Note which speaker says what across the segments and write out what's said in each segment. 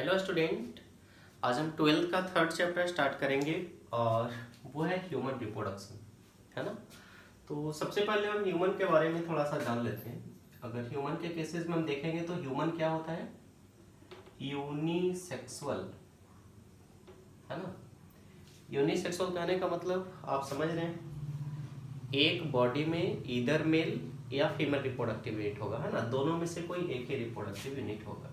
Speaker 1: Hello student. आज हम 12th का थर्ड चैप्टर स्टार्ट करेंगे और वो है ह्यूमन रिप्रोडक्शन, है ना। तो सबसे पहले हम ह्यूमन के बारे में थोड़ा सा जान लेते हैं। अगर ह्यूमन के केसेस में हम देखेंगे तो ह्यूमन क्या होता है, यूनिसेक्सुअल, है ना। यूनिसेक्सुअल कहने का मतलब आप समझ रहे हैं, एक बॉडी में ईदर मेल या फीमेल रिप्रोडक्टिव यूनिट होगा, है ना। दोनों में से कोई एक ही रिप्रोडक्टिव यूनिट होगा।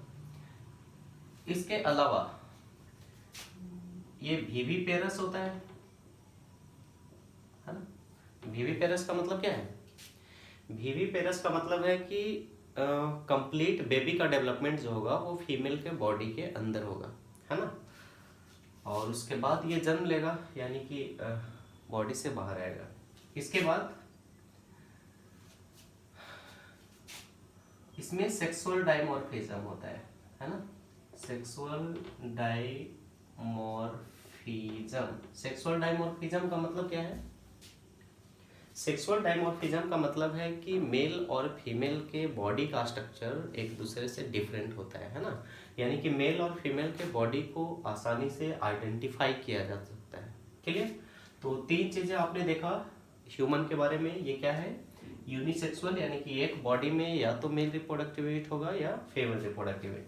Speaker 1: इसके अलावा ये वीवी पेरस होता है ना। वीवी पेरस का मतलब क्या है, वीवी पेरस का मतलब है कि कंप्लीट बेबी का डेवलपमेंट जो होगा वो फीमेल के बॉडी के अंदर होगा, है ना। और उसके बाद ये जन्म लेगा, यानी कि बॉडी से बाहर आएगा। इसके बाद इसमें सेक्सुअल डाइमॉर्फिज्म होता है ना। सेक्सुअल डाइमॉर्फिज्म, सेक्सुअल डाइमॉर्फिज्म का मतलब क्या है। सेक्सुअल डाइमॉर्फिज्म का मतलब है कि मेल और फीमेल के बॉडी का स्ट्रक्चर एक दूसरे से डिफरेंट होता है ना। यानी कि मेल और फीमेल के बॉडी को आसानी से आइडेंटिफाई किया जा सकता है। क्लियर। तो तीन चीजें आपने देखा ह्यूमन के बारे में। ये क्या है, यूनिसेक्सुअल, यानी कि एक बॉडी में या तो मेल रिप्रोडक्टिव यूनिट होगा या फीमेल रिप्रोडक्टिव यूनिट।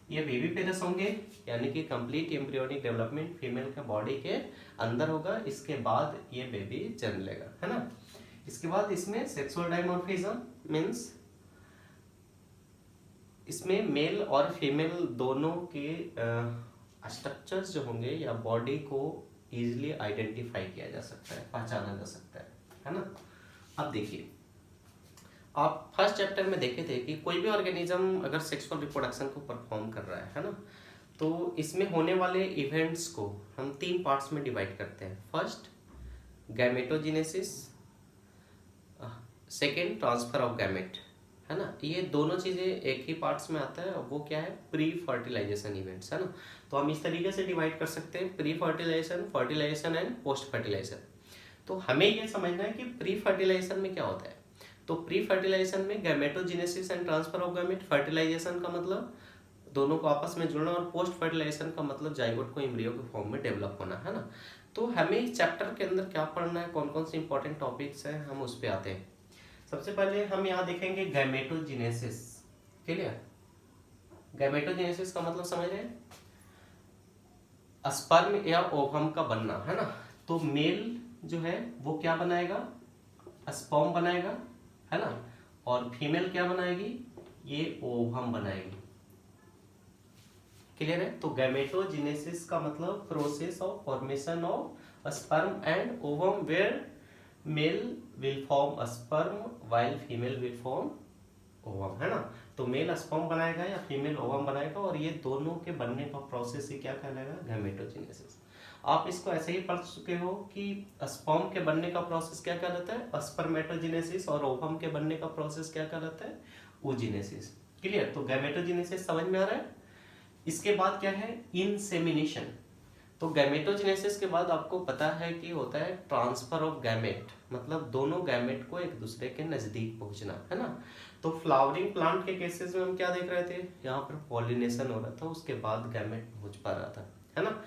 Speaker 1: ये बेबी पेरस होंगे, यानी कि कंप्लीट एम्ब्रियोनिक डेवलपमेंट फीमेल के बॉडी के अंदर होगा। इसके बाद ये बेबी जन्म लेगा, है ना। इसके बाद इसमें सेक्सुअल डाइमॉर्फिज्म मीन्स इसमें मेल और फीमेल दोनों के स्ट्रक्चर्स जो होंगे या बॉडी को इजीली आइडेंटिफाई किया जा सकता है, पहचाना जा सकता है ना। अब देखिए, आप फर्स्ट चैप्टर में देखे थे कि कोई भी ऑर्गेनिज्म अगर सेक्सुअल रिप्रोडक्शन को परफॉर्म कर रहा है ना, तो इसमें होने वाले इवेंट्स को हम तीन पार्ट्स में डिवाइड करते हैं। First gametogenesis, second transfer of gamete, है ना। ये दोनों चीज़ें एक ही पार्ट्स में आता है। वो क्या है, प्री फर्टिलाइजेशन इवेंट्स, है ना। तो हम इस तरीके से डिवाइड कर सकते हैं, pre fertilization, fertilization and post fertilization. तो हमें ये समझना है कि प्री फर्टिलाइजेशन में क्या होता है। तो प्री फर्टिलाइजेशन में gametogenesis and transfer of gamete, fertilization का मतलब दोनों को आपस में जुड़ना, और पोस्ट फर्टिलाइजेशन का मतलब जाइगोट को एम्ब्रियो के फॉर्म में डेवलप होना, है ना। तो हमें इस चैप्टर के अंदर क्या पढ़ना है, कौन कौन से इंपॉर्टेंट टॉपिक्स हैं, हम उस पर आते हैं। सबसे पहले हम यहाँ देखेंगे गैमेटोजेनेसिस। क्लियर। गैमेटोजेनेसिस का मतलब समझ रहे हैं, स्पर्म या ओवम का बनना, है ना। तो मेल जो है वो क्या बनाएगा, स्पर्म बनाएगा, है ना। और फीमेल क्या बनाएगी, ये ओवम बनाएगी। क्लियर है। तो गैमेटोजेनेसिस का मतलब process of formation of sperm and ovum where male will form sperm while female will form ovum, है ना। तो मेल स्पर्म बनाएगा या फीमेल ओवम बनाएगा, और ये दोनों के बनने का प्रोसेस ही क्या कहलाएगा, गैमेटोजेनेसिस। आप इसको ऐसे ही पढ़ चुके हो कि स्पर्म के बनने का प्रोसेस क्या कहलाता है, स्पर्मेटोजेनेसिस, और ओवम के बनने का प्रोसेस क्या कहलाता है, oogenesis। क्लियर। तो गैमेटोजेनेसिस समझ में आ रहा है। इसके बाद क्या है, इंसेमिनेशन। तो गैमेटोजेनेसिस के बाद आपको पता है कि होता है ट्रांसफर ऑफ गैमेट, मतलब दोनों गैमेट को एक दूसरे के नजदीक पहुंचना, है ना। तो फ्लावरिंग प्लांट के केसेस में हम क्या देख रहे थे, यहाँ पर पॉलिनेशन हो रहा था, उसके बाद गैमेट पहुंच पा रहा था, है ना।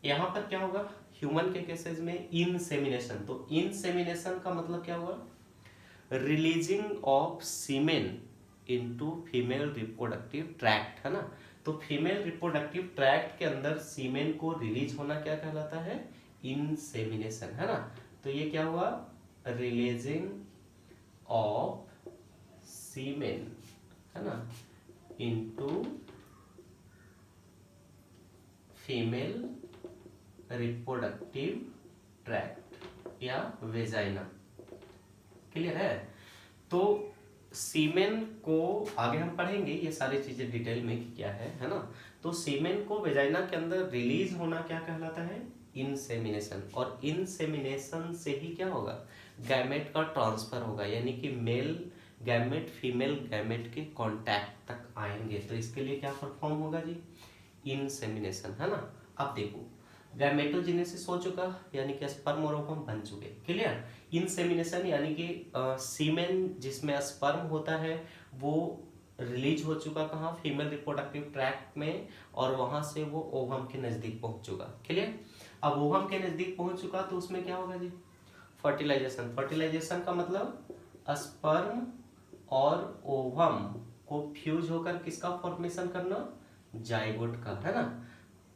Speaker 1: यहाँ पर क्या होगा, ह्यूमन के केसेस में इंसेमिनेशन। तो इंसेमिनेशन का मतलब क्या हुआ, releasing of semen into female reproductive tract, है ना। तो फीमेल रिप्रोडक्टिव ट्रैक्ट के अंदर सीमेन को रिलीज होना क्या कहलाता है, इंसेमिनेशन, है ना। तो ये क्या हुआ, रिलीजिंग ऑफ सीमेन, है ना, इनटू फीमेल रिप्रोडक्टिव ट्रैक्ट या वेजाइना। क्लियर है। तो सीमेन को आगे हम पढ़ेंगे ये सारी चीजें डिटेल में कि क्या है ना। तो सीमेन को वेजाइना के अंदर रिलीज होना क्या कहलाता है, इंसेमिनेशन। और इंसेमिनेशन से ही क्या होगा, गैमेट का ट्रांसफर होगा, यानी कि मेल गैमेट फीमेल गैमेट के कांटेक्ट तक आएंगे। तो इसके लिए क्या परफॉर्म होगा जी, इंसेमिनेशन, है ना। अब देखो, गैमेटोजेनेसिस हो चुका, यानी कि स्पर्म और ओवम बन चुके। क्लियर। इंसेमिनेशन यानी कि सीमेन जिसमें स्पर्म होता है वो रिलीज हो चुका कहाँ, फीमेल रिप्रोडक्टिव ट्रैक्ट में, और वहां से वो ओवम के नजदीक पहुंच चुका। क्लियर। अब ओवम के नजदीक पहुंच चुका तो उसमें क्या होगा जी, फर्टिलाइजेशन। फर्टिलाइजेशन का मतलब स्पर्म और ओवम को फ्यूज होकर किसका फॉर्मेशन करना, जाइगोट का, है ना।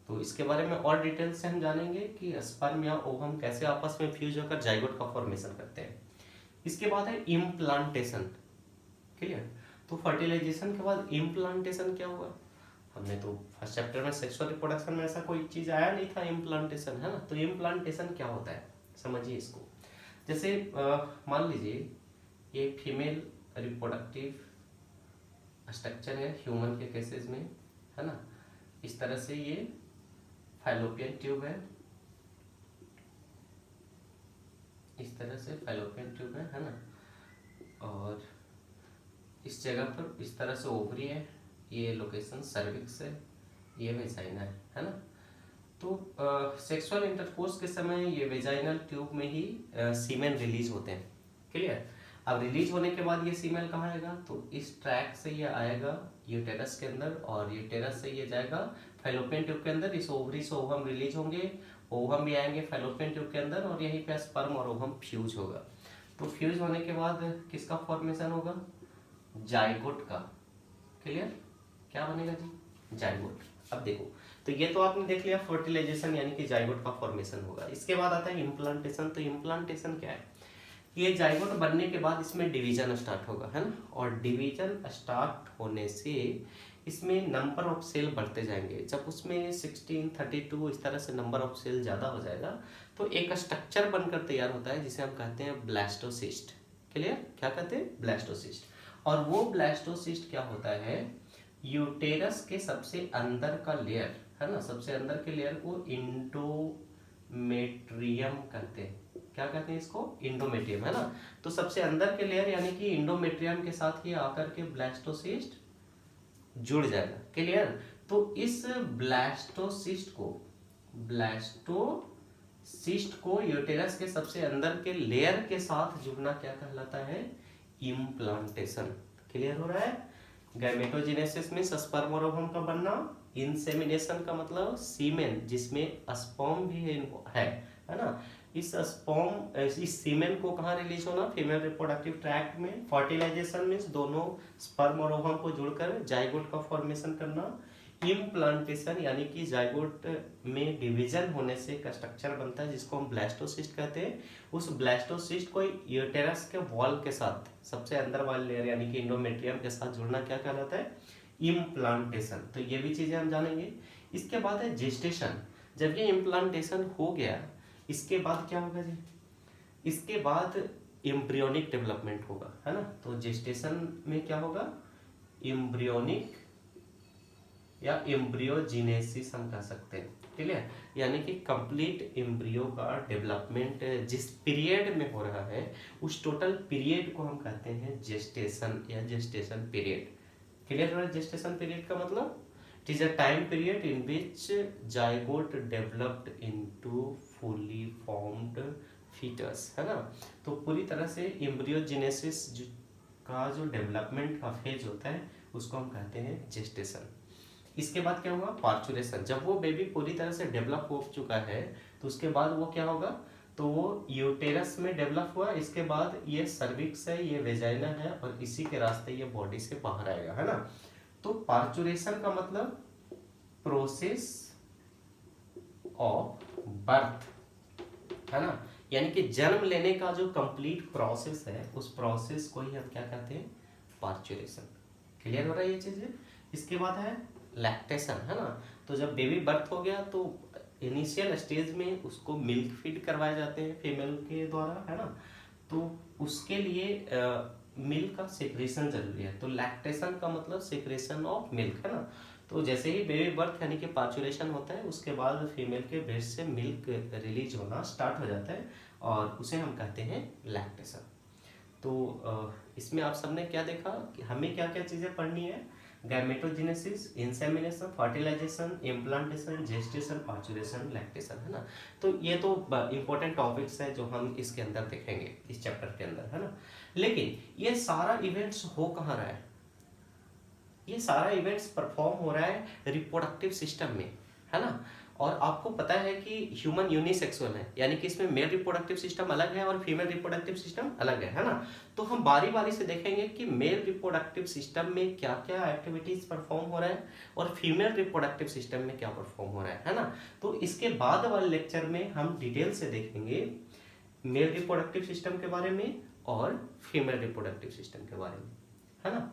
Speaker 1: तो इसके बारे में और डिटेल से हम जानेंगे कि स्पर्म या ओवम कैसे आपस में फ्यूज होकर जाइगोट का फॉर्मेशन करते हैं। इसके बाद है इम्प्लांटेशन। क्लियर। तो फर्टिलाइजेशन के बाद इम्प्लांटेशन क्या हुआ, हमने तो फर्स्ट चैप्टर में सेक्सुअल रिप्रोडक्शन में ऐसा कोई चीज आया नहीं था इम्प्लांटेशन, है ना। तो इम्प्लांटेशन क्या होता है समझिए इसको। जैसे मान लीजिए ये फीमेल रिप्रोडक्टिव स्ट्रक्चर है ह्यूमन के केसेस में, है ना। इस तरह से ये फैलोपियन ट्यूब है, इस तरह से फैलोपियन ट्यूब है ना। और इस जगह पर इस तरह से ओवरी है, ये लोकेशन सर्विक्स है, ये वेजाइना है ना। तो सेक्सुअल इंटरकोर्स के समय ये वेजाइनल ट्यूब में ही सीमेन रिलीज होते हैं। क्लियर। अब रिलीज होने के बाद ये सीमेन कहाँ आएगा, तो इस ट्रैक से ये आएगा यूटेरस के अंदर, और यूटेरस से ये जाएगा फैलोपियन ट्यूब के अंदर। इस ओवरी से ओवम रिलीज होंगे, ओवम भी आएंगे फैलोपियन ट्यूब के अंदर, और यहीं पे स्पर्म और ओवम फ्यूज होगा। तो फ्यूज होने के बाद किसका फॉर्मेशन होगा, जाइगोट का। क्लियर। क्या बनेगा जी, जाइगोट। अब देखो, तो ये तो आपने देख लिया फर्टिलाइजेशन यानी कि जाइगोट का फॉर्मेशन होगा। इसके बाद आता है इम्प्लांटेशन। तो इम्प्लांटेशन क्या है, ये जाइगोट बनने के बाद इसमें डिवीजन स्टार्ट होगा, है ना। और डिवीजन स्टार्ट होने से इसमें नंबर ऑफ सेल बढ़ते जाएंगे। जब उसमें 16, 32 इस तरह से नंबर ऑफ सेल ज़्यादा हो जाएगा तो एक स्ट्रक्चर बनकर तैयार होता है जिसे हम कहते हैं ब्लास्टोसिस्ट। क्लियर। क्या कहते हैं, ब्लास्टोसिस्ट। और वो ब्लास्टोसिस्ट क्या होता है, यूटेरस के सबसे अंदर का लेयर, है ना, सबसे अंदर के लेयर को इंडोमेट्रियम कहते हैं। क्या कहते हैं इसको, इंडोमेट्रियम, है ना। तो सबसे अंदर के लेयर यानी कि इंडोमेट्रियम के साथ ही आकर के ब्लास्टोसिस्ट जुड़ जाएगा। क्लियर। तो इस ब्लास्टोसिस्ट को यूटेरस के सबसे अंदर के लेयर के साथ जुड़ना क्या कहलाता है, इम्प्लांटेशन। क्लियर हो रहा है। गैमेटोजेनेसिस में स्पर्म और ओवम का बनना, इंसेमिनेशन का मतलब सीमेन जिसमें स्पर्म भी है ना। इस सीमेन को कहाँ रिलीज होना, फीमेल रिप्रोडक्टिव ट्रैक्ट में। फर्टिलाइजेशन मीन्स दोनों स्पर्म और ओवम को जुड़कर जाइगोट का फॉर्मेशन करना। इम्प्लांटेशन यानी कि जाइगोट में डिवीजन होने से एक स्ट्रक्चर बनता है जिसको हम ब्लास्टोसिस्ट कहते हैं। उस ब्लास्टोसिस्ट को यूटेरस के वॉल के साथ सबसे अंदर वाले लेयर यानी कि इंडोमेट्रियम के साथ जुड़ना क्या कहलाता है, इम्प्लांटेशन। तो ये भी चीजें हम जानेंगे। इसके बाद है जेस्टेशन। जब ये इम्प्लांटेशन हो गया इसके बाद क्या होगा जी, इसके बाद एम्ब्रियोनिक डेवलपमेंट होगा, है ना। तो जेस्टेशन में क्या होगा, एम्ब्रियोनिक या एम्ब्रियोजेनेसिस हम कह सकते हैं। क्लियर। यानी कि कंप्लीट एम्ब्रियो का डेवलपमेंट जिस पीरियड में हो रहा है उस टोटल पीरियड को हम कहते हैं जेस्टेशन या जेस्टेशन पीरियड। क्लियर हो रहा है। जेस्टेशन पीरियड का मतलब it is a time period in which zygote developed into fully formed foetus, है ना। तो पूरी तरह से एम्ब्रियोजेनेसिस का जो डेवलपमेंट का फेज होता है उसको हम कहते हैं जेस्टेशन। इसके बाद क्या होगा, पार्चुरेशन। जब वो बेबी पूरी तरह से डेवलप हो चुका है तो उसके बाद वो क्या होगा, तो वो यूटेरस में डेवलप हुआ। इसके बाद ये सर्विक्स है, ये वेजाइना है, और इसी के रास्ते ये बॉडी से बाहर आएगा, है ना। तो पार्चुरेशन का मतलब प्रोसेस ऑफ बर्थ, है ना। यानी कि जन्म लेने का जो कंप्लीट प्रोसेस है उस प्रोसेस को ही हम क्या कहते हैं, पार्चुरेशन। क्लियर हो रहा है ये चीजें। इसके बाद है लैक्टेशन, है ना। तो जब बेबी बर्थ हो गया तो इनिशियल स्टेज में उसको मिल्क फीड करवाए जाते हैं फीमेल के द्वारा, है ना। तो उसके लिए मिल्क का सेक्रेशन जरूरी है। तो लैक्टेशन का मतलब सेक्रेशन ऑफ मिल्क, है ना। तो जैसे ही बेबी बर्थ यानी कि पार्चुरेशन होता है उसके बाद फीमेल के ब्रेस्ट से मिल्क रिलीज होना स्टार्ट हो जाता है और उसे हम कहते हैं लैक्टेशन। तो इसमें आप सबने क्या देखा कि हमें क्या क्या चीज़ें पढ़नी है, gametogenesis, insemination, fertilization, implantation, gestation, parturition, lactation, है ना। तो ये तो इंपॉर्टेंट टॉपिक्स है जो हम इसके अंदर देखेंगे इस चैप्टर के अंदर, है ना। लेकिन ये सारा इवेंट्स हो कहाँ रहा है, ये सारा इवेंट्स परफॉर्म हो रहा है रिप्रोडक्टिव सिस्टम में, है ना। और आपको पता है कि ह्यूमन यूनिसेक्सुअल है, यानी कि इसमें मेल रिप्रोडक्टिव सिस्टम अलग है और फीमेल रिप्रोडक्टिव सिस्टम अलग है ना। तो हम बारी बारी से देखेंगे कि मेल रिप्रोडक्टिव सिस्टम में क्या क्या एक्टिविटीज परफॉर्म हो रहा है और फीमेल रिप्रोडक्टिव सिस्टम में क्या परफॉर्म हो रहा है ना। तो इसके बाद वाले लेक्चर में हम डिटेल से देखेंगे मेल रिप्रोडक्टिव सिस्टम के बारे में और फीमेल रिप्रोडक्टिव सिस्टम के बारे में, है ना।